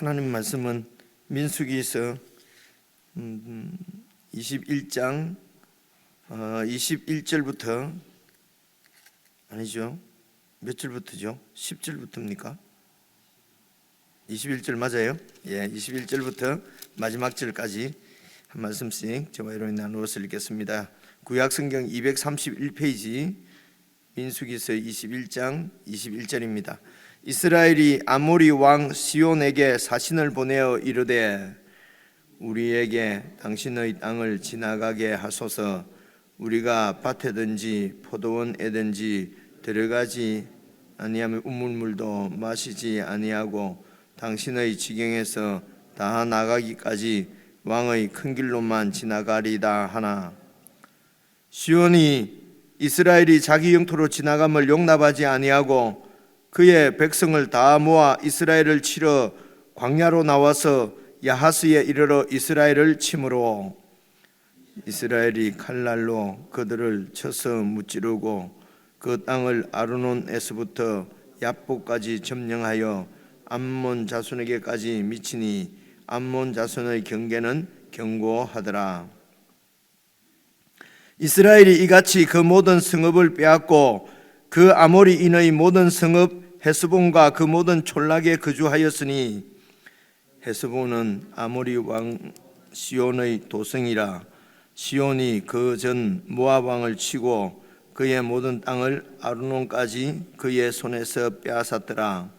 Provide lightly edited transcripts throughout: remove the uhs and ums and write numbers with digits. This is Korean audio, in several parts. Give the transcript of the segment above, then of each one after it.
하나님 말씀은 민수기에서 21장 21절부터 아니죠? 몇 절부터죠? 10절부터입니까? 21절 맞아요? 예, 21절부터 마지막 절까지 한 말씀씩 저와 여러분이 나누어서 읽겠습니다. 구약성경 231페이지 민수기서 21장 21절입니다. 이스라엘이 아모리 왕 시온에게 사신을 보내어 이르되 우리에게 당신의 땅을 지나가게 하소서. 우리가 밭에든지 포도원에든지 들어가지 아니하며 우물물도 마시지 아니하고 당신의 지경에서 다 나가기까지 왕의 큰 길로만 지나가리다 하나, 시온이 이스라엘이 자기 영토로 지나감을 용납하지 아니하고 그의 백성을 다 모아 이스라엘을 치러 광야로 나와서 야하스에 이르러 이스라엘을 치므로 이스라엘이 칼날로 그들을 쳐서 무찌르고 그 땅을 아르논에서부터 얍보까지 점령하여 암몬 자손에게까지 미치니 암몬 자손의 경계는 견고하더라. 이스라엘이 이같이 그 모든 성읍을 빼앗고 그 아모리인의 모든 성읍 헤스본과 그 모든 촌락에 거주하였으니 헤스본은 아모리 왕 시온의 도성이라. 시온이 그 전 모압 왕을 치고 그의 모든 땅을 아르논까지 그의 손에서 빼앗았더라.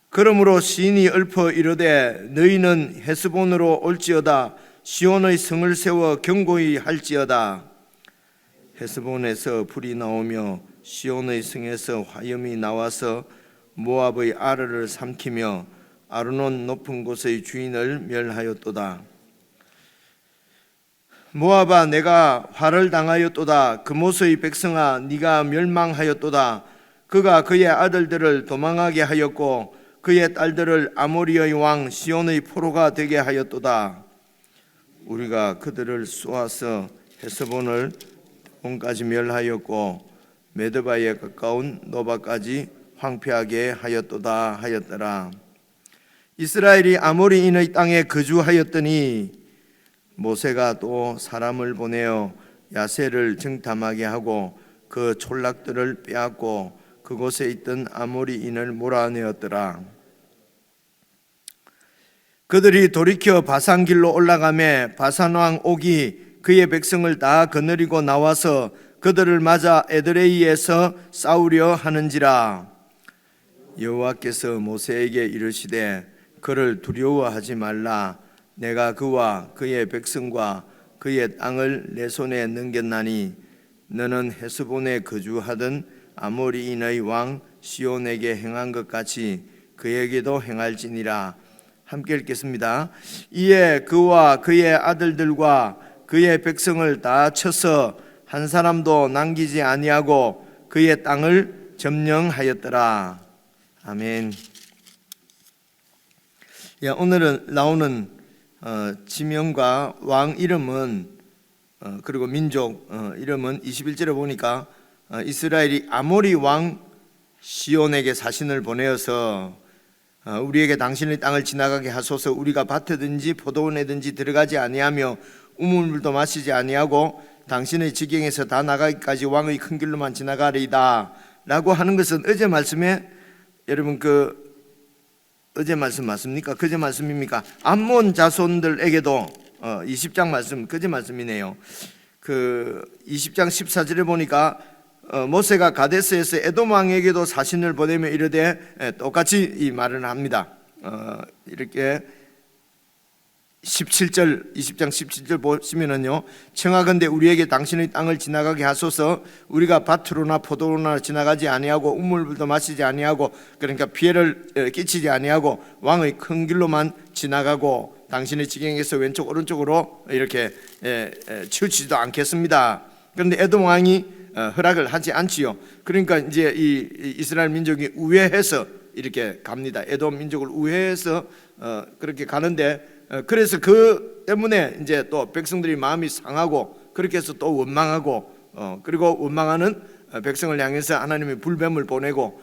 그러므로 시인이 읊어 이르되 너희는 헤스본으로 올지어다. 시온의 성을 세워 견고히 할지어다. 헤스본에서 불이 나오며 시온의 성에서 화염이 나와서 모압의 아르를 삼키며 아르논 높은 곳의 주인을 멸하였도다. 모압아, 내가 화를 당하였도다. 그모스의 백성아, 네가 멸망하였도다. 그가 그의 아들들을 도망하게 하였고 그의 딸들을 아모리의 왕 시온의 포로가 되게 하였도다. 우리가 그들을 쏘아서 헤스본을 온까지 멸하였고 메드바에 가까운 노바까지 황폐하게 하였도다 하였더라. 이스라엘이 아모리인의 땅에 거주하였더니 모세가 또 사람을 보내어 야세를 정탐하게 하고 그 촌락들을 빼앗고 그곳에 있던 아모리인을 몰아내었더라. 그들이 돌이켜 바산길로 올라가매 바산왕 옥이 그의 백성을 다 거느리고 나와서 그들을 맞아 에드레이에서 싸우려 하는지라. 여호와께서 모세에게 이르시되 그를 두려워하지 말라. 내가 그와 그의 백성과 그의 땅을 내 손에 넘겼나니 너는 헤스본에 거주하던 아모리인의 왕 시온에게 행한 것 같이 그에게도 행할지니라. 함께 읽겠습니다. 이에 그와 그의 아들들과 그의 백성을 다 쳐서 한 사람도 남기지 아니하고 그의 땅을 점령하였더라. 아멘. 오늘은 나오는 지명과 왕 이름은 그리고 민족 이름은 21절에 보니까 이스라엘이 아모리 왕 시온에게 사신을 보내어서 우리에게 당신의 땅을 지나가게 하소서. 우리가 밭에든지 포도원에든지 들어가지 아니하며 우물물도 마시지 아니하고 당신의 지경에서 다 나가기까지 왕의 큰 길로만 지나가리이다 라고 하는 것은 어제 말씀에 여러분 어제 말씀 맞습니까? 그제 말씀입니까? 암몬 자손들에게도 20장 말씀, 그제 말씀이네요. 20장 14절에 보니까 모세가 가데스에서 에돔 왕에게도 사신을 보내며 이르되 똑같이 이 말을 합니다. 이렇게 17절 20장 17절 보시면은요, 청하건대 우리에게 당신의 땅을 지나가게 하소서. 우리가 밭으로나 포도로나 지나가지 아니하고 우물물도 마시지 아니하고 그러니까 피해를 끼치지 아니하고 왕의 큰 길로만 지나가고 당신의 지경에서 왼쪽 오른쪽으로 이렇게 치우치지도 않겠습니다. 그런데 에돔 왕이 허락을 하지 않지요. 그러니까 이제 이 이스라엘 민족이 우회해서 이렇게 갑니다. 에돔 민족을 우회해서 그렇게 가는데 그래서 그 때문에 이제 또 백성들이 마음이 상하고 그렇게 해서 또 원망하고 그리고 원망하는 백성을 향해서 하나님이 불뱀을 보내고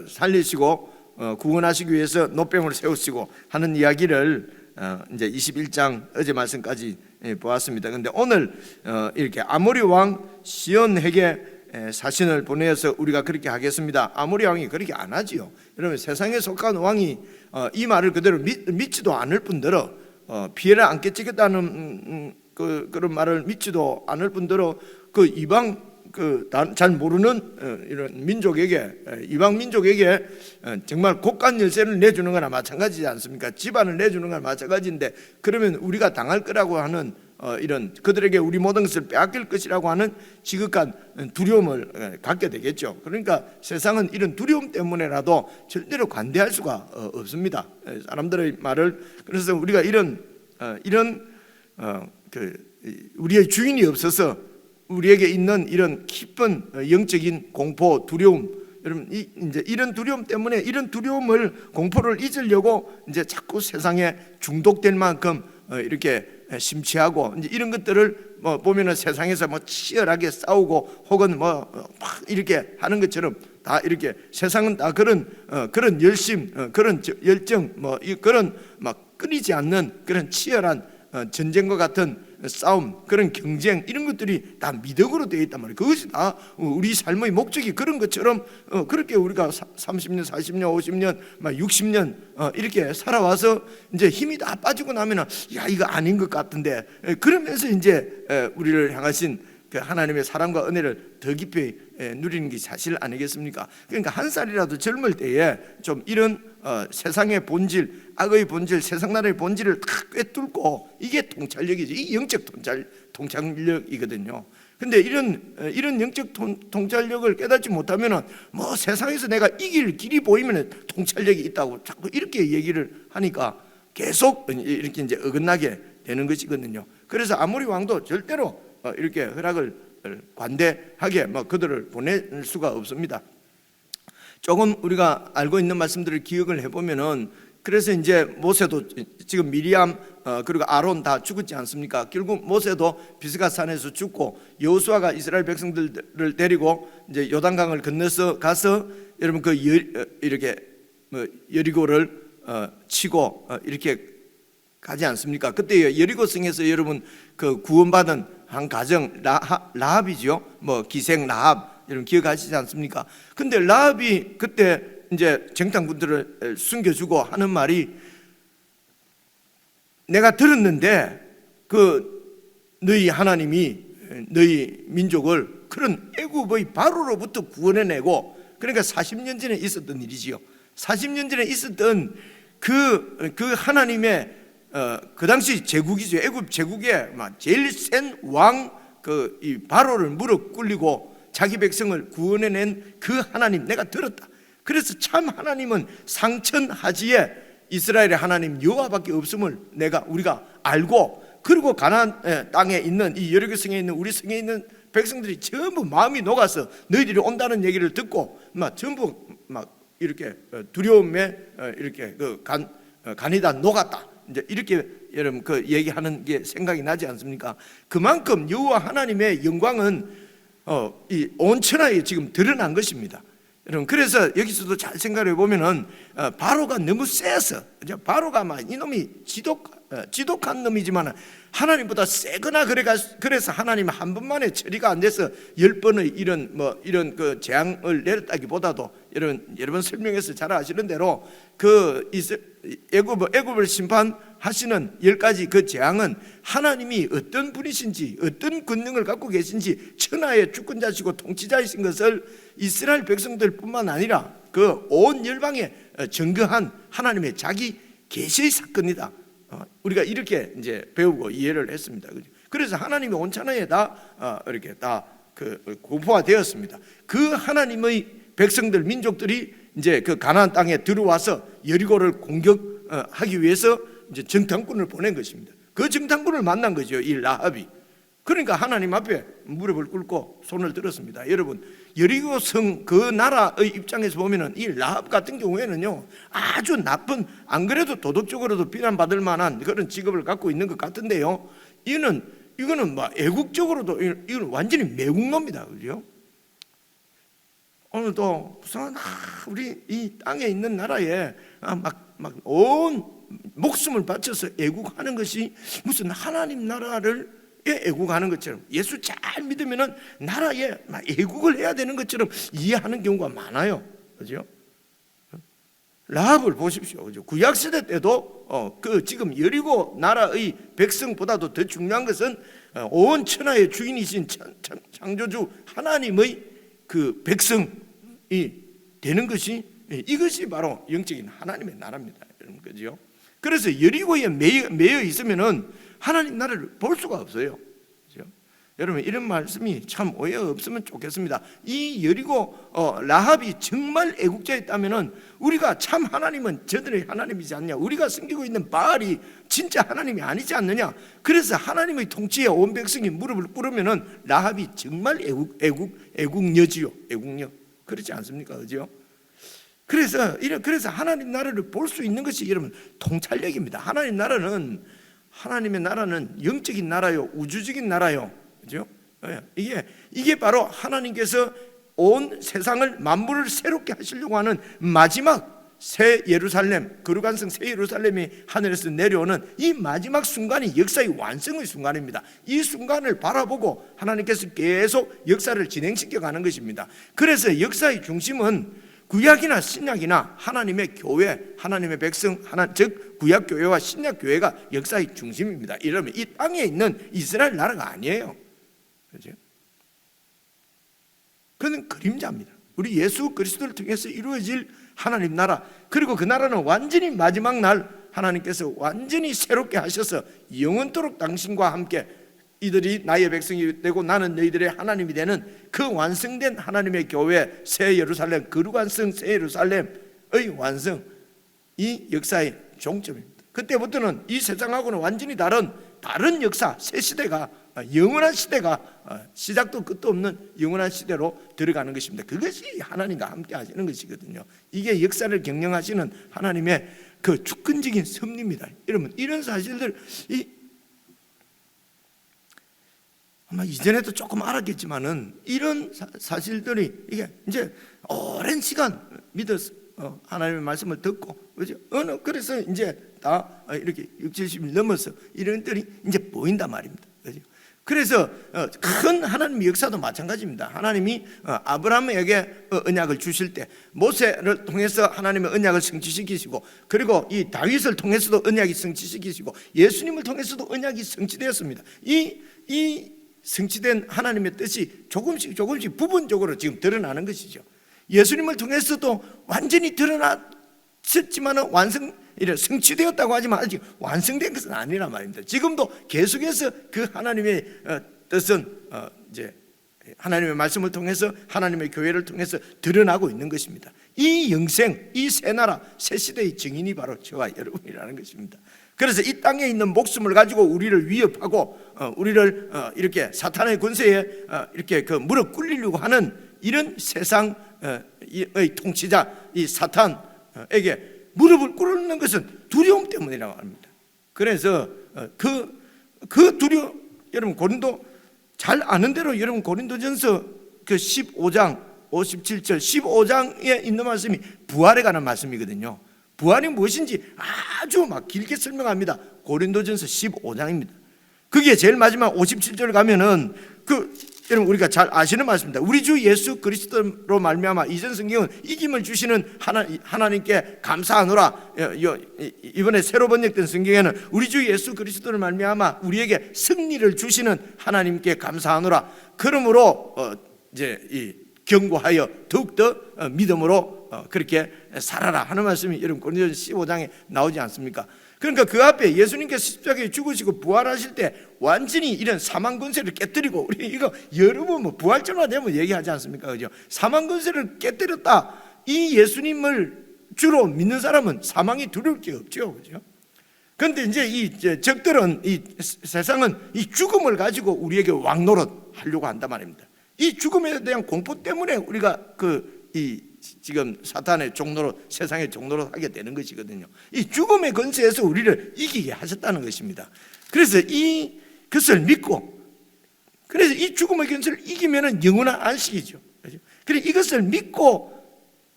살리시고 구원하시기 위해서 노뱀을 세우시고 하는 이야기를 이제 21장 어제 말씀까지 보았습니다. 그런데 오늘 이렇게 아모리 왕 시온에게 사신을 보내서 우리가 그렇게 하겠습니다. 아모리 왕이 그렇게 안 하지요. 여러분, 세상에 속한 왕이 이 말을 그대로 믿지도 않을 뿐더러 피해를 안 끼치겠다는 그런 말을 믿지도 않을 뿐더러 그 이방 잘 모르는 이런 민족에게, 이방 민족에게 정말 곡간 열쇠를 내주는 거나 마찬가지지 않습니까? 집안을 내주는 거나 마찬가지인데, 그러면 우리가 당할 거라고 하는 이런 그들에게 우리 모든 것을 빼앗길 것이라고 하는 지극한 두려움을 갖게 되겠죠. 그러니까 세상은 이런 두려움 때문에라도 절대로 관대할 수가 없습니다. 사람들의 말을. 그래서 우리가 이런 우리의 주인이 없어서 우리에게 있는 이런 깊은 영적인 공포, 두려움, 여러분, 이제 이런 두려움 때문에 이런 두려움을, 공포를 잊으려고 이제 자꾸 세상에 중독될 만큼 이렇게 심취하고, 이제 이런 것들을 보면은 세상에서 치열하게 싸우고 혹은 막 이렇게 하는 것처럼 다 이렇게 세상은 다 그런 열심, 그런 열정, 그런 막 끊이지 않는 그런 치열한 전쟁과 같은 싸움, 그런 경쟁, 이런 것들이 다 미덕으로 되어 있단 말이에요. 그것이 다 우리 삶의 목적이 그런 것처럼 그렇게 우리가 30년, 40년, 50년, 60년 이렇게 살아와서 이제 힘이 다 빠지고 나면은 야, 이거 아닌 것 같은데, 그러면서 이제 우리를 향하신 그 하나님의 사랑과 은혜를 더 깊이 누리는 게 사실 아니겠습니까? 그러니까 한 살이라도 젊을 때에 좀 이런 세상의 본질, 악의 본질, 세상 나라의 본질을 다 꿰뚫고, 이게 통찰력이죠. 이 영적 통찰력이거든요. 근데 이런 영적 통찰력을 깨닫지 못하면은 세상에서 내가 이길 길이 보이면 통찰력이 있다고 자꾸 이렇게 얘기를 하니까 계속 이렇게 이제 어긋나게 되는 것이거든요. 그래서 아모리 왕도 절대로 이렇게 허락을 관대하게 그들을 보낼 수가 없습니다. 조금 우리가 알고 있는 말씀들을 기억을 해보면은, 그래서 이제 모세도 지금 미리암 그리고 아론 다 죽었지 않습니까? 결국 모세도 비스가 산에서 죽고, 여호수아가 이스라엘 백성들을 데리고 이제 요단강을 건너서 가서 여러분 이렇게 여리고를 치고 이렇게 가지 않습니까? 그때 여리고 성에서 여러분 그 구원받은 한 가정 라합이죠. 기생 라합, 여러분 기억하시지 않습니까? 근데 라합이 그때 이제 정탐꾼들을 숨겨주고 하는 말이, 내가 들었는데 너희 하나님이 너희 민족을 그런 애굽의 바로로부터 구원해내고, 그러니까 40년 전에 있었던 일이지요. 40년 전에 있었던 그 하나님의 그 당시 제국이죠. 애굽 제국의 제일 센 왕 이 바로를 무릎 꿇리고 자기 백성을 구원해낸 그 하나님 내가 들었다. 그래서 참 하나님은 상천하지에 이스라엘의 하나님 여호와밖에 없음을 우리가 알고, 그리고 가나안 땅에 있는 이 여리고 성에 있는 우리 성에 있는 백성들이 전부 마음이 녹아서 너희들이 온다는 얘기를 듣고 전부 이렇게 두려움에 이렇게 간이 다 녹았다. 이제 이렇게 여러분 얘기하는 게 생각이 나지 않습니까? 그만큼 여호와 하나님의 영광은 이 온 천하에 지금 드러난 것입니다. 여러분, 그래서 여기서도 잘 생각해 보면은 바로가 너무 세서, 바로가 이놈이 지독한 놈이지만 하나님보다 세거나 그래서 하나님 한 번만에 처리가 안 돼서 10번의 이런 그 재앙을 내렸다기보다도 여러분 설명해서 잘 아시는 대로 애굽을 심판하시는 10가지 그 재앙은 하나님이 어떤 분이신지, 어떤 권능을 갖고 계신지, 천하의 주권자시고 통치자이신 것을 이스라엘 백성들뿐만 아니라 그 온 열방에 증거한 하나님의 자기 계시의 사건이다. 우리가 이렇게 이제 배우고 이해를 했습니다. 그래서 하나님이 온 천하에 다 이렇게 다 공포화되었습니다. 그 하나님의 백성들, 민족들이 이제 그 가나안 땅에 들어와서 여리고를 공격하기 위해서 이제 정탐꾼을 보낸 것입니다. 그 정탐꾼을 만난 거죠, 이 라합이. 그러니까 하나님 앞에 무릎을 꿇고 손을 들었습니다. 여러분, 여리고 성 그 나라의 입장에서 보면은 이 라합 같은 경우에는요, 아주 나쁜, 안 그래도 도덕적으로도 비난받을 만한 그런 직업을 갖고 있는 것 같은데요, 이거는 애국적으로도 이건 완전히 매국노입니다, 그죠? 오늘도 무슨 우리 이 땅에 있는 나라에 막 온 목숨을 바쳐서 애국하는 것이 무슨 하나님 나라를 애국하는 것처럼, 예수 잘 믿으면은 나라에 막 애국을 해야 되는 것처럼 이해하는 경우가 많아요. 그죠? 라합을 보십시오. 그죠? 구약 시대 때도 지금 여리고 나라의 백성보다도 더 중요한 것은 온 천하의 주인이신 창조주 하나님의 그 백성이 되는 것이, 이것이 바로 영적인 하나님의 나라입니다. 여러분, 그죠? 그래서 여리고에 매여 있으면은 하나님 나라를 볼 수가 없어요. 그죠? 여러분, 이런 말씀이 참 오해가 없으면 좋겠습니다. 이 여리고 라합이 정말 애국자였다면은 우리가 참 하나님은 저들의 하나님이지 않냐, 우리가 섬기고 있는 바알이 진짜 하나님이 아니지 않느냐, 그래서 하나님의 통치에 온 백성이 무릎을 꿇으면은 라합이 정말 애국녀지요. 애국녀. 그렇지 않습니까? 그죠? 그래서 하나님 나라를 볼 수 있는 것이 여러분 통찰력입니다. 하나님 나라는, 하나님의 나라는 영적인 나라요, 우주적인 나라요. 그죠? 이게 바로 하나님께서 온 세상을, 만물을 새롭게 하시려고 하는 마지막 새 예루살렘, 거룩한 성 새 예루살렘이 하늘에서 내려오는 이 마지막 순간이 역사의 완성의 순간입니다. 이 순간을 바라보고 하나님께서 계속 역사를 진행시켜 가는 것입니다. 그래서 역사의 중심은 구약이나 신약이나 하나님의 교회, 하나님의 백성, 즉 구약 교회와 신약 교회가 역사의 중심입니다. 이러면 이 땅에 있는 이스라엘 나라가 아니에요. 그렇죠? 그는 그림자입니다. 우리 예수 그리스도를 통해서 이루어질 하나님 나라, 그리고 그 나라는 완전히 마지막 날 하나님께서 완전히 새롭게 하셔서 영원토록 당신과 함께 이들이 나의 백성이 되고 나는 너희들의 하나님이 되는 그 완성된 하나님의 교회, 새 예루살렘, 거룩한 성 새 예루살렘의 완성, 이 역사의 종점입니다. 그때부터는 이 세상하고는 완전히 다른 역사, 새 시대가, 영원한 시대가, 시작도 끝도 없는 영원한 시대로 들어가는 것입니다. 그것이 하나님과 함께 하시는 것이거든요. 이게 역사를 경영하시는 하나님의 그 주권적인 섭리입니다. 여러분, 이런 사실들 아마 이전에도 조금 알았겠지만은 이런 사실들이 이게 이제 오랜 시간 믿어서 하나님의 말씀을 듣고, 그죠? 그래서 이제 다 이렇게 60, 70일 넘어서 이런 것들이 이제 보인단 말입니다. 그죠? 그래서 큰 하나님의 역사도 마찬가지입니다. 하나님이 아브라함에게 언약을 주실 때 모세를 통해서 하나님의 언약을 성취시키시고, 그리고 이 다윗을 통해서도 언약이 성취시키시고, 예수님을 통해서도 언약이 성취되었습니다. 이 성취된 하나님의 뜻이 조금씩 부분적으로 지금 드러나는 것이죠. 예수님을 통해서도 완전히 드러났지만 성취되었다고 하지만 아직 완성된 것은 아니란 말입니다. 지금도 계속해서 그 하나님의 뜻은 이제 하나님의 말씀을 통해서, 하나님의 교회를 통해서 드러나고 있는 것입니다. 이 영생, 이 새 나라, 새 시대의 증인이 바로 저와 여러분이라는 것입니다. 그래서 이 땅에 있는 목숨을 가지고 우리를 위협하고 우리를 이렇게 사탄의 권세에 이렇게 그 무릎 꿇리려고 하는 이런 세상의 통치자 이 사탄에게 무릎을 꿇는 것은 두려움 때문이라고 합니다. 그래서 그 두려움, 여러분 고린도 잘 아는 대로, 여러분 고린도전서 그 15장 57절 15장에 있는 말씀이 부활에 관한 말씀이거든요. 부활이 무엇인지 아주 막 길게 설명합니다. 고린도전서 15장입니다. 그게 제일 마지막 57절 가면은 여러분 우리가 잘 아시는 말씀입니다. 우리 주 예수 그리스도로 말미암아 이전 성경은 이김을 주시는 하나님께 감사하노라. 이번에 새로 번역된 성경에는 우리 주 예수 그리스도를 말미암아 우리에게 승리를 주시는 하나님께 감사하노라. 그러므로 이제 이 경고하여 더욱더 믿음으로 그렇게 살아라 하는 말씀이 여러분 고린도전서 15장에 나오지 않습니까? 그러니까 그 앞에 예수님께서 십자가에 죽으시고 부활하실 때 완전히 이런 사망 권세를 깨뜨리고, 우리 이거 여러 번 부활절만 되면 얘기하지 않습니까? 그죠? 사망 권세를 깨뜨렸다. 이 예수님을 주로 믿는 사람은 사망이 두려울 게 없죠. 그죠? 그런데 이제 이 적들은, 이 세상은 이 죽음을 가지고 우리에게 왕노릇 하려고 한단 말입니다. 이 죽음에 대한 공포 때문에 우리가 지금 사탄의 종로로, 세상의 종로로 하게 되는 것이거든요. 이 죽음의 권세에서 우리를 이기게 하셨다는 것입니다. 그래서 그것을 믿고, 그래서 이 죽음의 권세를 이기면은 영원한 안식이죠. 그래 이것을 믿고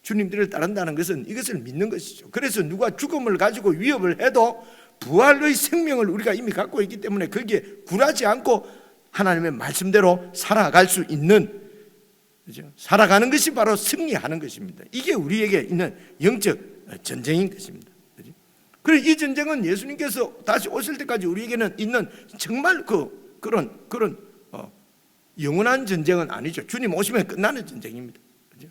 주님들을 따른다는 것은 이것을 믿는 것이죠. 그래서 누가 죽음을 가지고 위협을 해도 부활의 생명을 우리가 이미 갖고 있기 때문에 거기에 굴하지 않고 하나님의 말씀대로 살아갈 수 있는, 그렇죠? 살아가는 것이 바로 승리하는 것입니다. 이게 우리에게 있는 영적 전쟁인 것입니다. 그래서 이 전쟁은 예수님께서 다시 오실 때까지 우리에게는 있는 정말 그런 영원한 전쟁은 아니죠. 주님 오시면 끝나는 전쟁입니다. 그렇죠?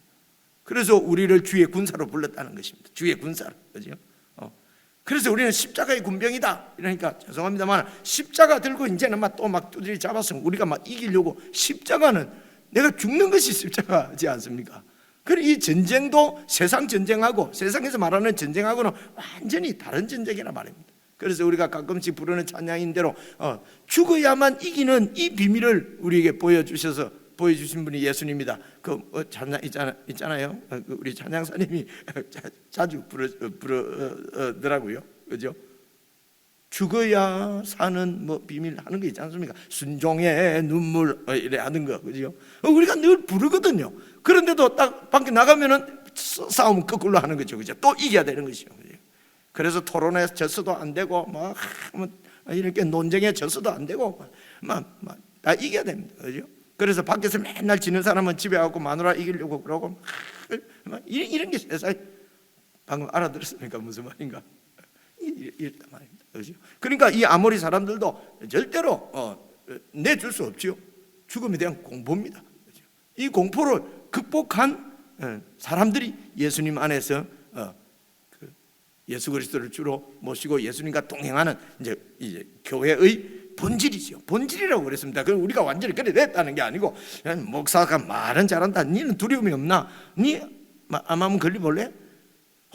그래서 우리를 주의 군사로 불렀다는 것입니다. 주의 군사로. 그렇죠? 그래서 우리는 십자가의 군병이다. 이러니까 죄송합니다만 십자가 들고 이제는 막 두드리 잡아서 우리가 막 이기려고, 십자가는 내가 죽는 것이 십자가지 않습니까? 그래 이 전쟁도 세상 전쟁하고 세상에서 말하는 전쟁하고는 완전히 다른 전쟁이란 말입니다. 그래서 우리가 가끔씩 부르는 찬양인 대로 죽어야만 이기는 이 비밀을 우리에게 보여주신 분이 예수님이다. 찬양 있잖아요. 우리 찬양사님이 자주 부르더라고요. 그죠? 죽어야 사는 비밀 하는 거 있지 않습니까? 순종의 눈물 이래 하는 거, 그죠? 우리가 늘 부르거든요. 그런데도 딱 밖에 나가면은 싸움 거꾸로 하는 거죠, 그죠? 또 이겨야 되는 것이죠. 그죠? 그래서 토론에 져서도 안 되고 이렇게 논쟁에 져서도 안 되고 다 이겨야 됩니다, 그죠? 그래서 밖에서 맨날 지는 사람은 집에 가고 마누라 이기려고 그러고 이런 게 세상. 방금 알아들었습니까? 무슨 말인가? 이랬단 말입니다. 그렇죠? 그러니까 이 아모리 사람들도 절대로 내줄 수 없지요. 죽음에 대한 공포입니다. 그렇죠? 이 공포를 극복한 사람들이 예수님 안에서 예수 그리스도를 주로 모시고 예수님과 동행하는 이제 교회의 본질이죠. 본질이라고 그랬습니다. 그럼 우리가 완전히 그래 됐다는 게 아니고, 목사가 말은 잘한다. 니는 두려움이 없나? 니 암 걸려볼래?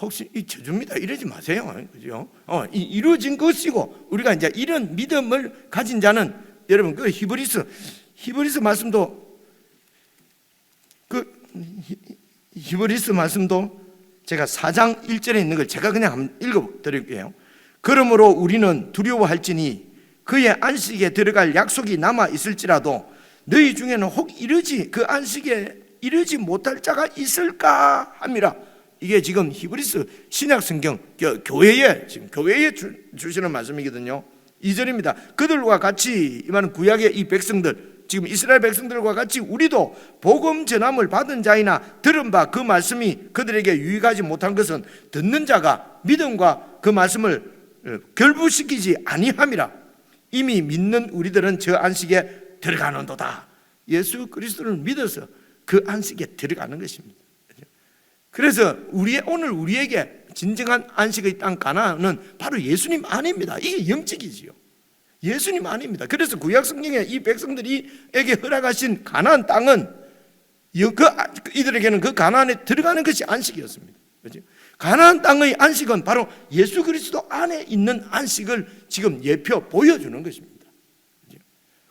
혹시 이 저주입니다. 이러지 마세요. 그죠? 이루어진 것이고 우리가 이제 이런 믿음을 가진 자는, 여러분 그 히브리서 말씀도 히브리서 말씀도 제가 4장 1절에 있는 걸 제가 그냥 한번 읽어 드릴게요. 그러므로 우리는 두려워할지니 그의 안식에 들어갈 약속이 남아 있을지라도 너희 중에는 혹 그 안식에 이르지 못할 자가 있을까 함이라. 이게 지금 히브리서 신약성경 교회에 주시는 말씀이거든요. 2절입니다. 그들과 같이, 이 말은 구약의 이 백성들, 지금 이스라엘 백성들과 같이 우리도 복음 전함을 받은 자이나 들은 바 그 말씀이 그들에게 유익하지 못한 것은 듣는 자가 믿음과 그 말씀을 결부시키지 아니함이라. 이미 믿는 우리들은 저 안식에 들어가는도다. 예수 그리스도를 믿어서 그 안식에 들어가는 것입니다. 그래서 오늘 우리에게 진정한 안식의 땅 가나안은 바로 예수님 안입니다. 이게 영적이지요. 예수님 안입니다. 그래서 구약 성경에 이 백성들에게 허락하신 가나안 땅은 이들에게는 그 가나안에 들어가는 것이 안식이었습니다. 그렇죠? 가나안 땅의 안식은 바로 예수 그리스도 안에 있는 안식을 지금 예표 보여주는 것입니다.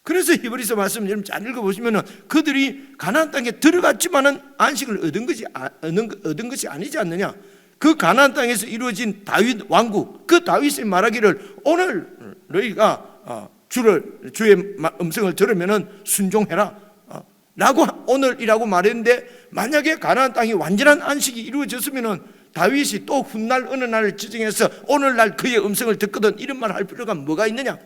그래서 히브리서 말씀 여러분 잘 읽어보시면 그들이 가나안 땅에 들어갔지만은 안식을 얻은 것이 아니지 않느냐. 그 가나안 땅에서 이루어진 다윗 왕국, 그 다윗이 말하기를 오늘 너희가 주의 음성을 들으면은 순종해라 라고 오늘이라고 말했는데, 만약에 가나안 땅이 완전한 안식이 이루어졌으면은 다윗이 또 훗날 어느 날을 지정해서 오늘날 그의 음성을 듣거든 이런 말 할 필요가 뭐가 있느냐.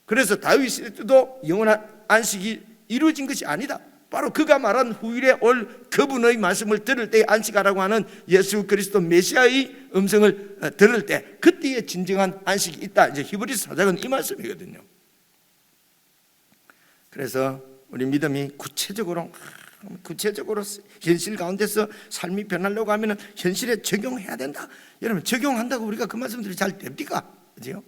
그래서 다윗도 영원한 안식이 이루어진 것이 아니다. 바로 그가 말한 후일에 올 그분의 말씀을 들을 때 안식하라고 하는 예수 그리스도 메시아의 음성을 들을 때 그때에 진정한 안식이 있다. 이제 히브리서 사장은 이 말씀이거든요. 그래서 우리 믿음이 구체적으로 현실 가운데서 삶이 변하려고 하면 현실에 적용해야 된다. 여러분 적용한다고 우리가 그 말씀들이 잘 됩니까? 그죠?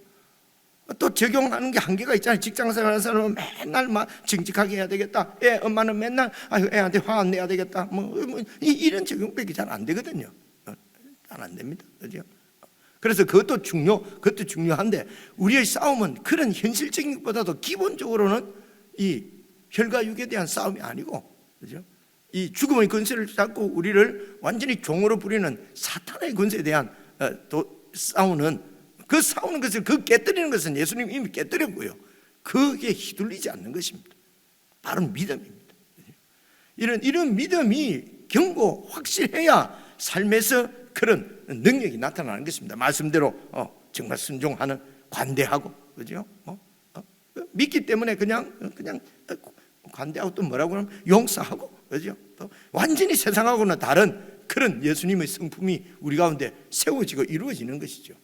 또 적용하는 게 한계가 있잖아요. 직장생활하는 사람은 맨날 정직하게 해야 되겠다. 엄마는 맨날 애한테 화 안 내야 되겠다. 이런 적용밖에 잘 안 되거든요. 잘 안 됩니다. 그죠? 그래서 그것도 중요한데 우리의 싸움은 그런 현실적인 것보다도 기본적으로는 이 혈과 육에 대한 싸움이 아니고, 그죠? 이 죽음의 권세를 잡고 우리를 완전히 종으로 부리는 사탄의 권세에 대한 싸우는 것을 깨뜨리는 것은 예수님이 이미 깨뜨렸고요. 그게 휘둘리지 않는 것입니다. 바로 믿음입니다. 이런 믿음이 견고 확실해야 삶에서 그런 능력이 나타나는 것입니다. 말씀대로 정말 순종하는, 관대하고, 그죠? 믿기 때문에 그냥 관대하고, 또 뭐라고 하면 용서하고, 그죠? 또 완전히 세상하고는 다른 그런 예수님의 성품이 우리 가운데 세워지고 이루어지는 것이죠.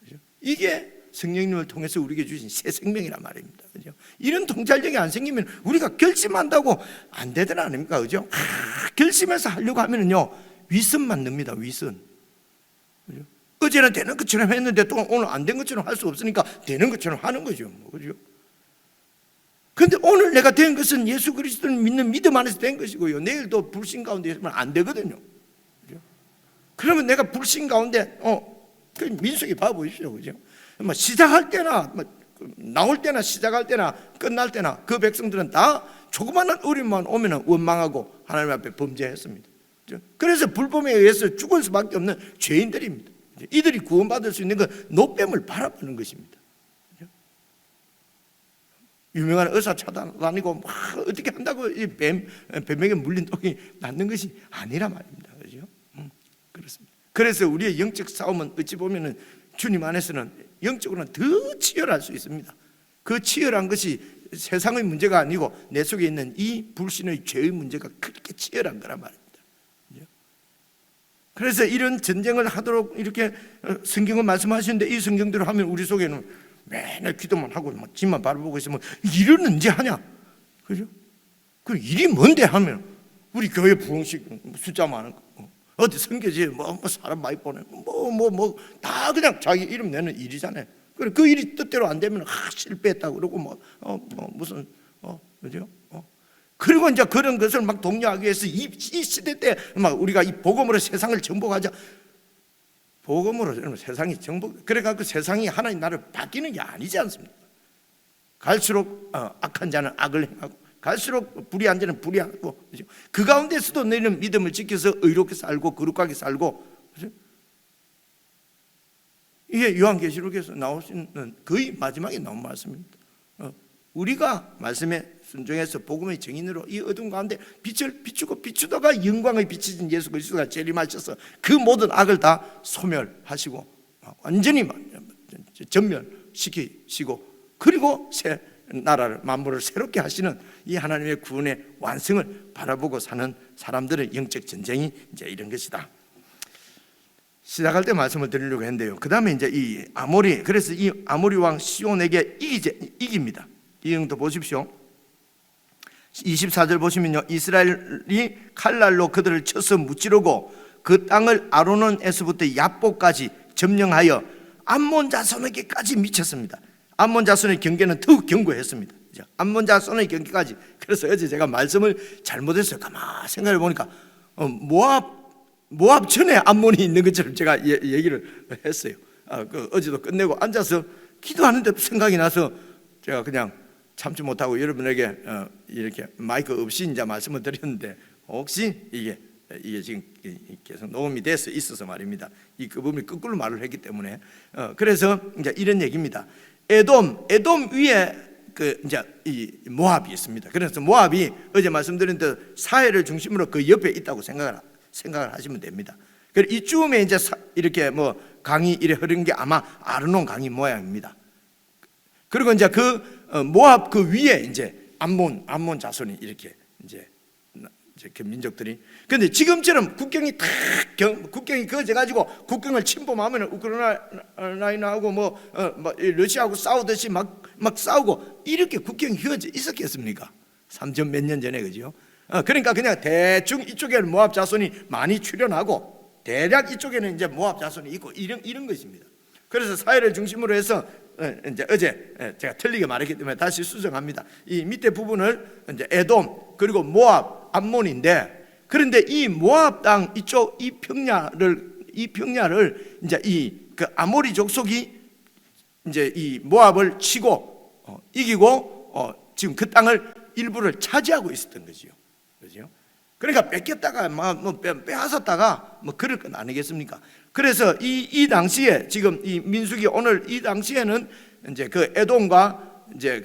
그죠? 이게 성령님을 통해서 우리에게 주신 새 생명이란 말입니다. 그죠? 이런 통찰력이 안 생기면 우리가 결심한다고 안 되더라 아닙니까? 그죠? 결심해서 하려고 하면은요, 위선만 납니다. 위선. 그죠? 어제는 되는 것처럼 했는데 또 오늘 안 된 것처럼 할 수 없으니까 되는 것처럼 하는 거죠. 그죠? 근데 오늘 내가 된 것은 예수 그리스도를 믿는 믿음 안에서 된 것이고요. 내일도 불신 가운데 있으면 안 되거든요. 그죠? 그러면 내가 불신 가운데, 그 민수기 봐보십시오. 그죠? 시작할 때나, 나올 때나, 시작할 때나, 끝날 때나, 그 백성들은 다 조그마한 어려움만 오면 원망하고 하나님 앞에 범죄했습니다. 그죠? 그래서 불법에 의해서 죽을 수밖에 없는 죄인들입니다. 그죠? 이들이 구원받을 수 있는 건 노뱀을 바라보는 것입니다. 유명한 의사 찾아다니고 어떻게 한다고 이 뱀에게 물린 독이 낫는 것이 아니라 말입니다. 그죠? 그렇습니다. 그래서 우리의 영적 싸움은 어찌 보면은 주님 안에서는 영적으로는 더 치열할 수 있습니다. 그 치열한 것이 세상의 문제가 아니고 내 속에 있는 이 불신의 죄의 문제가 그렇게 치열한 거란 말입니다. 그죠? 그래서 이런 전쟁을 하도록 이렇게 성경은 말씀하시는데, 이 성경대로 하면 우리 속에는 맨날 기도만 하고 집만 바라보고 있으면 일은 언제 하냐? 그죠? 그 일이 뭔데 하면 우리 교회 부흥식 숫자 많은 거, 어디 선교지 뭐 사람 많이 보내, 다 그냥 자기 이름 내는 일이잖아요. 그 일이 뜻대로 안 되면 실패했다고 그러고 무슨 그죠? 그리고 이제 그런 것을 막 독려하기 위해서 이 시대 때 막 우리가 이 복음으로 세상을 정복하자. 복음으로 세상이 정복, 그러니까 그 세상이 하나님 나라로 바뀌는 게 아니지 않습니까? 갈수록 악한 자는 악을 행하고, 갈수록 불의한 자는 불의하고, 그죠? 그 가운데서도 너희는 믿음을 지켜서 의롭게 살고 거룩하게 살고, 그죠? 이게 요한계시록에서 나오시는 거의 마지막에 나온 말씀입니다. 우리가 말씀에 순종해서 복음의 증인으로 이 어두운 가운데 빛을 비추고, 비추다가 영광의 빛이신 예수 그리스도가 재림하셔서 그 모든 악을 다 소멸하시고 완전히 전멸시키시고, 그리고 새 나라를, 만물을 새롭게 하시는 이 하나님의 구원의 완성을 바라보고 사는 사람들의 영적 전쟁이 이제 이런 것이다. 시작할 때 말씀을 드리려고 했는데요. 그 다음에 이제 이 아모리, 그래서 이 아모리 왕 시온에게 이깁니다. 이 형도 보십시오. 24절 보시면요, 이스라엘이 칼날로 그들을 쳐서 무찌르고 그 땅을 아르논에서부터 야보까지 점령하여 암몬 자손에게까지 미쳤습니다. 암몬 자손의 경계는 더욱 견고했습니다. 암몬 자손의 경계까지. 그래서 어제 제가 말씀을 잘못했어요. 가만히 생각해 보니까 모압 전에 암몬이 있는 것처럼 제가 얘기를 했어요. 어제도 끝내고 앉아서 기도하는데 생각이 나서 제가 그냥 참지 못하고 여러분에게 이렇게 마이크 없이 이제 말씀을 드렸는데, 혹시 이게 지금 계속 녹음이 돼서 있어서 말입니다. 이 그분이 거꾸로 말을 했기 때문에 그래서 이제 이런 얘기입니다. 에돔 위에 이제 이 모압이 있습니다. 그래서 모압이 어제 말씀드린 대로 사해를 중심으로 그 옆에 있다고 생각을 하시면 됩니다. 그래서 이쯤에 이제 이렇게 강이 이래 흐르는 게 아마 아르논 강이 모양입니다. 그리고 이제 모압 그 위에 이제 암몬 자손이 이렇게 이제 그 민족들이, 근데 지금처럼 국경이 그어져 가지고 국경을 침범하면 우크라이나하고 러시아하고 싸우듯이 막 싸우고 이렇게 국경이 휘어져 있었겠습니까? 3천 몇 년 전에, 그죠? 그러니까 그냥 대충 이쪽에는 모압 자손이 많이 출현하고 대략 이쪽에는 이제 모압 자손이 있고 이런 것입니다. 그래서 사회를 중심으로 해서 이제 어제 제가 틀리게 말했기 때문에 다시 수정합니다. 이 밑에 부분을 이제 에돔 그리고 모압, 암몬인데, 그런데 이 모압 땅 이쪽 이 평야를 이제 그 아모리 족속이 이제 이 모압을 치고 이기고 지금 그 땅을 일부를 차지하고 있었던 거지요. 그죠? 그러니까 뺏겼다가 빼앗았다가 그럴 건 아니겠습니까? 그래서 이 당시에 지금 이 민수기 오늘 이 당시에는 이제 그 에돔과 이제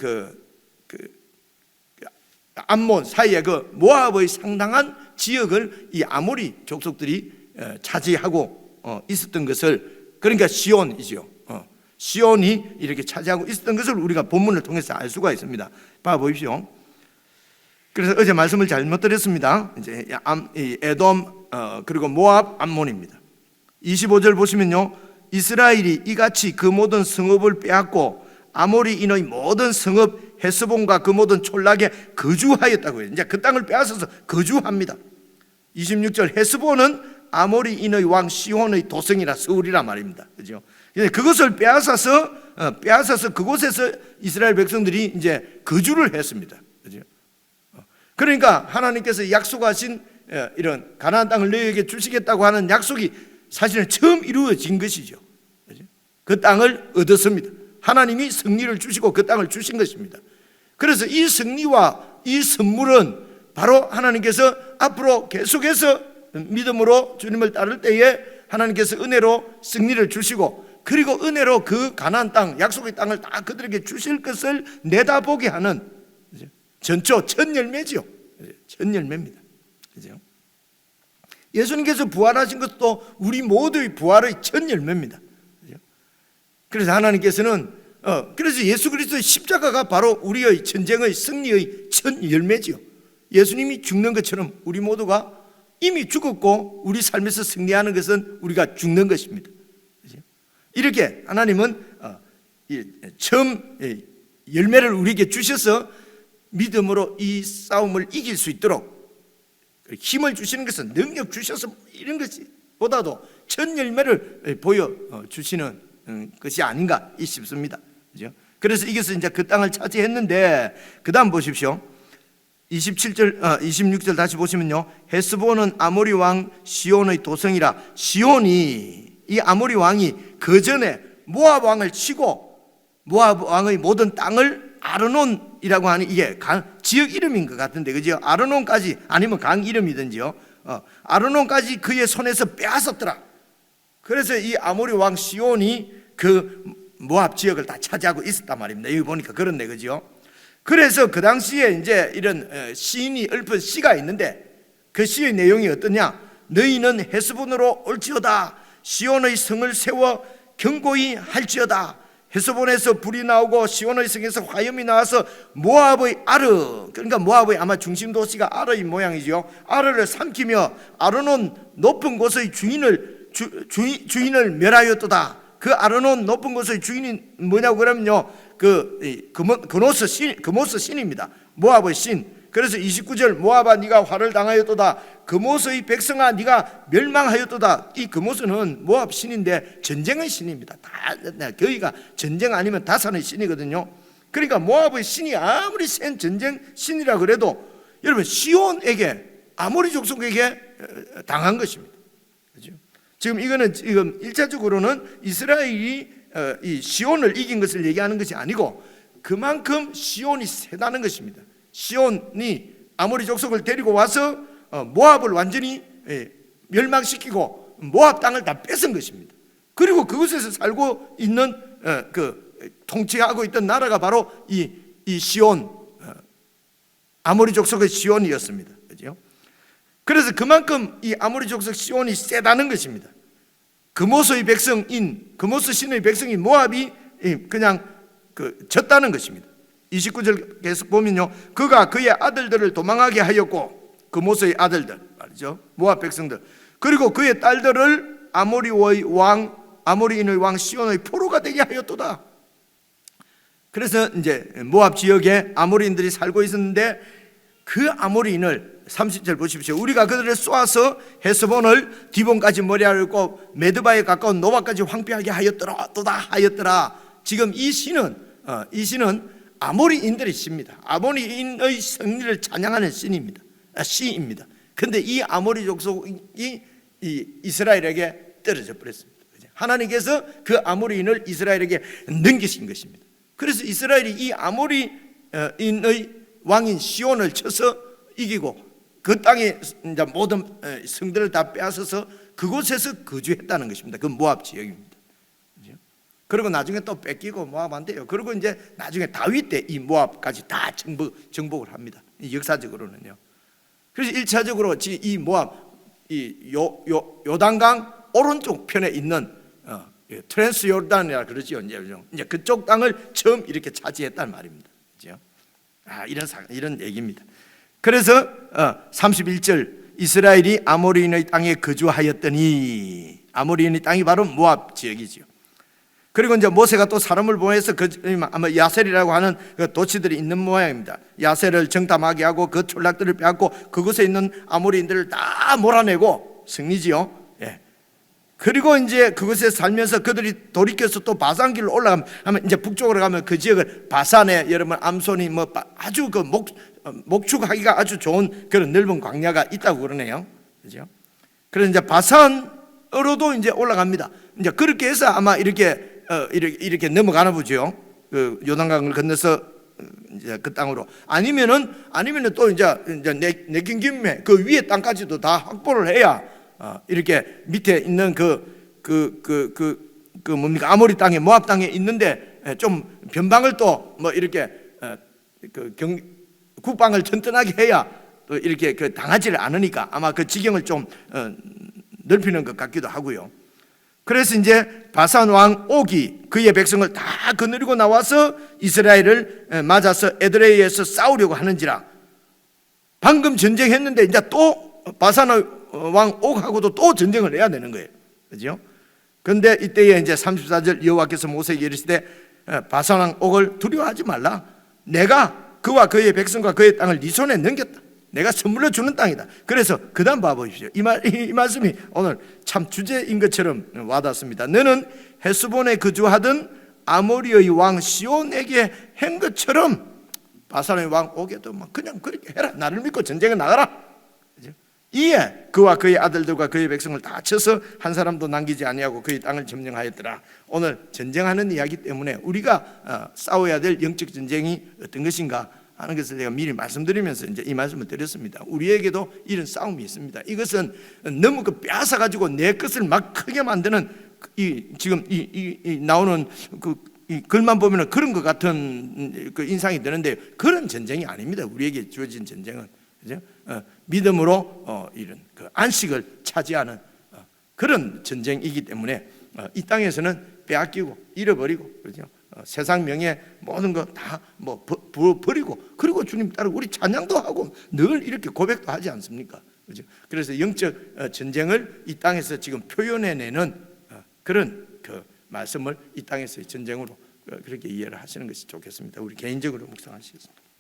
암몬 사이에 그 모압의 상당한 지역을 이 아모리 족속들이 차지하고 있었던 것을, 그러니까 시온이죠. 시온이 이렇게 차지하고 있었던 것을 우리가 본문을 통해서 알 수가 있습니다. 봐보십시오. 그래서 어제 말씀을 잘못 드렸습니다. 이제 에돔 그리고 모압, 암몬입니다. 25절 보시면요, 이스라엘이 이같이 그 모든 성읍을 빼앗고 아모리인의 모든 성읍 헤스본과 그 모든 촌락에 거주하였다고요. 이제 그 땅을 빼앗아서 거주합니다. 26절, 헤스본은 아모리인의 왕 시혼의 도성이라 서울이라 말입니다. 그죠? 그것을 빼앗아서 그곳에서 이스라엘 백성들이 이제 거주를 했습니다. 그죠? 그러니까 하나님께서 약속하신 이런 가나안 땅을 너희에게 주시겠다고 하는 약속이 사실은 처음 이루어진 것이죠. 그죠? 그 땅을 얻었습니다. 하나님이 승리를 주시고 그 땅을 주신 것입니다. 그래서 이 승리와 이 선물은 바로 하나님께서 앞으로 계속해서 믿음으로 주님을 따를 때에 하나님께서 은혜로 승리를 주시고, 그리고 은혜로 그 가나안 땅, 약속의 땅을 다 그들에게 주실 것을 내다보게 하는 전초 첫 열매지요. 첫 열매입니다. 그죠? 예수님께서 부활하신 것도 우리 모두의 부활의 첫 열매입니다. 그래서 하나님께서는 그래서 예수 그리스도의 십자가가 바로 우리의 전쟁의 승리의 첫 열매지요. 예수님이 죽는 것처럼 우리 모두가 이미 죽었고 우리 삶에서 승리하는 것은 우리가 죽는 것입니다. 이렇게 하나님은 처음 열매를 우리에게 주셔서 믿음으로 이 싸움을 이길 수 있도록 힘을 주시는 것은, 능력 주셔서 이런 것보다도 첫 열매를 보여주시는 것이 아닌가 싶습니다. 그죠? 그래서 이것을 이제 그 땅을 차지했는데, 그 다음 보십시오. 26절 다시 보시면요, 헤스본은 아모리 왕 시온의 도성이라. 시온이, 이 아모리 왕이 그 전에 모압 왕을 치고 모압 왕의 모든 땅을 아르논이라고 하는, 이게 지역 이름인 것 같은데, 그죠? 아르논까지, 아니면 강 이름이든지요, 아르논까지 그의 손에서 빼앗았더라. 그래서 이 아모리 왕 시온이 그 모압 지역을 다 차지하고 있었단 말입니다. 여기 보니까 그렇네, 그죠? 그래서 그 당시에 이제 이런 시인이 읊은 시가 있는데, 그 시의 내용이 어떠냐? 너희는 헤스본으로 올지어다. 시온의 성을 세워 견고히 할지어다. 헤스본에서 불이 나오고 시온의 성에서 화염이 나와서 모압의 아르, 그러니까 모압의 아마 중심 도시가 아르의 모양이죠. 아르를 삼키며 아르논 높은 곳의 주인을 멸하였도다. 그 아르논 높은 곳의 주인이 뭐냐고 그러면요, 그모스 신입니다. 모압의 신. 그래서 29절, 모압아 네가 화를 당하였도다. 그모스의 백성아 네가 멸망하였도다. 이 그모스는 모압 신인데 전쟁의 신입니다. 다 거기가 전쟁 아니면 다산의 신이거든요. 그러니까 모압의 신이 아무리 센 전쟁 신이라 그래도 여러분 시온에게, 아모리 족속에게 당한 것입니다. 그렇죠? 지금 이거는 1차적으로는 이스라엘이 이 시온을 이긴 것을 얘기하는 것이 아니고, 그만큼 시온이 세다는 것입니다. 시온이 아모리 족속을 데리고 와서 모압을 완전히 멸망시키고 모압 땅을 다 뺏은 것입니다. 그리고 그곳에서 살고 있는 통치하고 있던 나라가 바로 이 시온, 아모리 족속의 시온이었습니다. 그죠? 그래서 그만큼 이 아모리 족속 시온이 세다는 것입니다. 그모스의 백성인, 그모스 신의 백성인 모압이 그냥 졌다는 것입니다. 29절 계속 보면요, 그가 그의 아들들을 도망하게 하였고, 그모스의 아들들 말이죠, 모압 백성들, 그리고 그의 딸들을 아모리인의 왕 시온의 포로가 되게 하였도다. 그래서 이제 모압 지역에 아모리인들이 살고 있었는데, 그 아모리인을 30절 보십시오. 우리가 그들을 쏘아서 헤스본을 디본까지 머리하였고 메드바에 가까운 노바까지 황폐하게 하였더라. 지금 이 시는 아모리인들의 시입니다. 아모리인의 승리를 찬양하는 시입니다. 그런데 이 아모리 족속이 이스라엘에게 떨어져 버렸습니다. 하나님께서 그 아모리인을 이스라엘에게 넘기신 것입니다. 그래서 이스라엘이 이 아모리인의 왕인 시온을 쳐서 이기고 그 땅에 이제 모든 성들을 다 빼앗아서 그곳에서 거주했다는 것입니다. 그 모압 지역입니다. 그리고 나중에 또 뺏기고 모압한대요. 그리고 이제 나중에 다윗 때 이 모압까지 다 정복을 합니다. 역사적으로는요. 그래서 1차적으로 이 모압, 이 요단강 오른쪽 편에 있는 트랜스 요르단이라 그러죠. 이제 그쪽 땅을 처음 이렇게 차지했단 말입니다. 그렇죠? 이런 얘기입니다. 그래서 31절 이스라엘이 아모리인의 땅에 거주하였더니, 아모리인의 땅이 바로 모압 지역이죠. 그리고 이제 모세가 또 사람을 보내서 아마 야셀이라고 하는 그 도시들이 있는 모양입니다. 야셀을 정탐하게 하고 그 촌락들을 빼앗고 그곳에 있는 아모리인들을 다 몰아내고 승리지요. 예. 그리고 이제 그곳에 살면서 그들이 돌이켜서 또 바산길로 올라가면 이제 북쪽으로 가면 그 지역을 바산에 여러분 암손이 뭐 아주 그 목축하기가 아주 좋은 그런 넓은 광야가 있다고 그러네요. 그죠? 그래서 이제 바산으로도 이제 올라갑니다. 이제 그렇게 해서 아마 이렇게 넘어가나 보죠. 그 요단강을 건너서 이제 그 땅으로 아니면은 또 이제 내긴 김에 그 위에 땅까지도 다 확보를 해야 이렇게 밑에 있는 뭡니까 아모리 땅에 모압 땅에 있는데 좀 변방을 또 뭐 이렇게 국방을 튼튼하게 해야 또 이렇게 당하지를 않으니까 아마 그 지경을 좀 넓히는 것 같기도 하고요. 그래서 이제 바산 왕 옥이 그의 백성을 다 거느리고 나와서 이스라엘을 맞아서 에드레이에서 싸우려고 하는지라. 방금 전쟁했는데 이제 또 바산 왕 옥하고도 또 전쟁을 해야 되는 거예요. 그죠? 그런데 이때에 이제 34절 여호와께서 모세에게 이르시되 바산 왕 옥을 두려워하지 말라. 내가 그와 그의 백성과 그의 땅을 네 손에 넘겼다. 내가 선물로 주는 땅이다. 그래서 그 다음 봐보십시오. 이 말씀이 오늘 참 주제인 것처럼 와닿습니다. 너는 헤스본에 거주하던 아모리의 왕 시온에게 한 것처럼 바산의 왕 옥에도 그냥 그렇게 해라. 나를 믿고 전쟁에 나가라. 이에 그와 그의 아들들과 그의 백성을 다 쳐서 한 사람도 남기지 아니하고 그의 땅을 점령하였더라. 오늘 전쟁하는 이야기 때문에 우리가 싸워야 될 영적 전쟁이 어떤 것인가 하는 것을 제가 미리 말씀드리면서 이제 이 말씀을 드렸습니다. 우리에게도 이런 싸움이 있습니다. 이것은 너무 빼앗아 가지고 내 것을 막 크게 만드는 지금 나오는 이 글만 보면 그런 것 같은 그 인상이 드는데 그런 전쟁이 아닙니다. 우리에게 주어진 전쟁은 그죠? 믿음으로 이런 그 안식을 차지하는 그런 전쟁이기 때문에 이 땅에서는 빼앗기고 잃어버리고 그죠? 세상 명예 모든 거 다 뭐 버리고 그리고 주님 따르고 우리 찬양도 하고 늘 이렇게 고백도 하지 않습니까? 그죠? 그래서 영적 전쟁을 이 땅에서 지금 표현해내는 그런 그 말씀을 이 땅에서의 전쟁으로 그렇게 이해를 하시는 것이 좋겠습니다. 우리 개인적으로 묵상하시겠습니다.